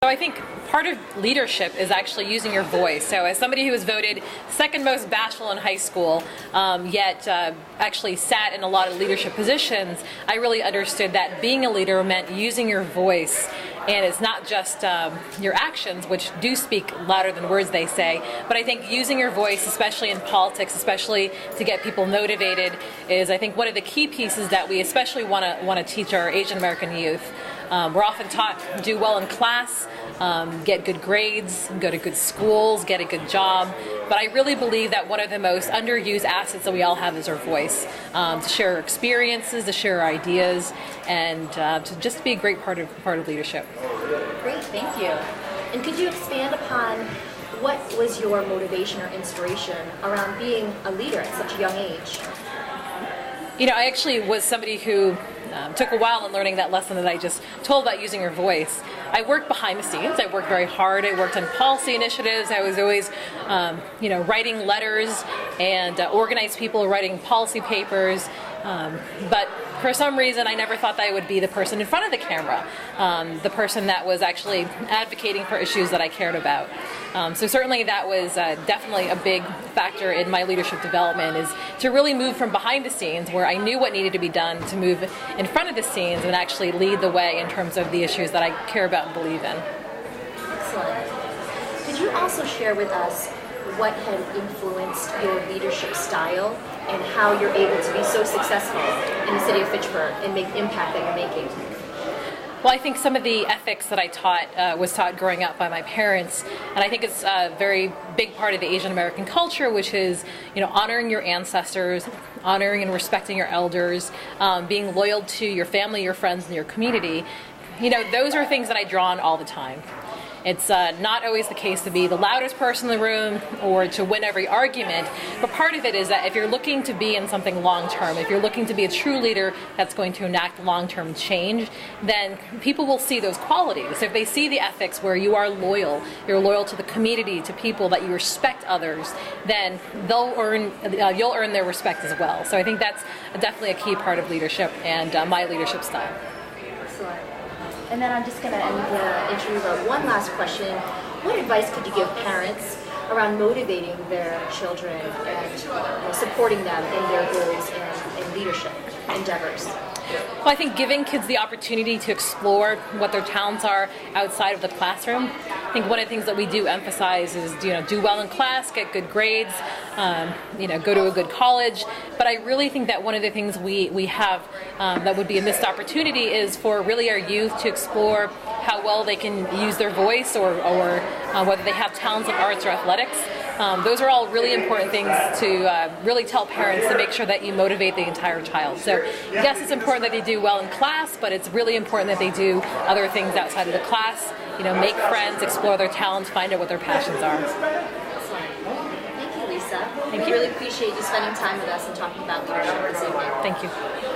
So I think part of leadership is actually using your voice. So as somebody who was voted second most bashful in high school, yet actually sat in a lot of leadership positions, I really understood that being a leader meant using your voice. And it's not just your actions, which do speak louder than words, they say, but I think using your voice, especially in politics, especially to get people motivated, is I think one of the key pieces that we especially want to teach our Asian American youth. We're often taught do well in class, get good grades, go to good schools, get a good job. But I really believe that one of the most underused assets that we all have is our voice, to share our experiences, to share our ideas, and to just be a great part of leadership. Great, thank you. And could you expand upon what was your motivation or inspiration around being a leader at such a young age? You know, I actually was somebody who took a while in learning that lesson that I just told about using your voice. I worked behind the scenes. I worked very hard. I worked on policy initiatives. I was always, writing letters and organized people writing policy papers. But for some reason, I never thought that I would be the person in front of the camera, the person that was actually advocating for issues that I cared about. So certainly that was definitely a big factor in my leadership development, is to really move from behind the scenes, where I knew what needed to be done, to move in front of the scenes and actually lead the way in terms of the issues that I care about and believe in. Excellent. Could you also share with us what had influenced your leadership style and how you're able to be so successful in the city of Fitchburg and make the impact that you're making? Well, I think some of the ethics that I was taught growing up by my parents, and I think it's a very big part of the Asian American culture, which is, honoring your ancestors, honoring and respecting your elders, being loyal to your family, your friends, and your community. Those are things that I draw on all the time. It's not always the case to be the loudest person in the room or to win every argument, but part of it is that if you're looking to be in something long-term, if you're looking to be a true leader that's going to enact long-term change, then people will see those qualities. So if they see the ethics where you are loyal, you're loyal to the community, to people, that you respect others, then you'll earn their respect as well. So I think that's definitely a key part of leadership and my leadership style. Excellent. And then I'm just going to end the interview with one last question. What advice could you give parents around motivating their children and supporting them in their goals and leadership endeavors? Well, I think giving kids the opportunity to explore what their talents are outside of the classroom. I think one of the things that we do emphasize is, do well in class, get good grades, go to a good college. But I really think that one of the things we have that would be a missed opportunity is for really our youth to explore how well they can use their voice or whether they have talents in arts or athletics. Those are all really important things to really tell parents to make sure that you motivate the entire child. So yes, it's important that they do well in class, but it's really important that they do other things outside of the class, make friends, explore their talents, find out what their passions are. Thank you, Lisa. Thank you. We really appreciate you spending time with us and talking about leadership this evening. Thank you.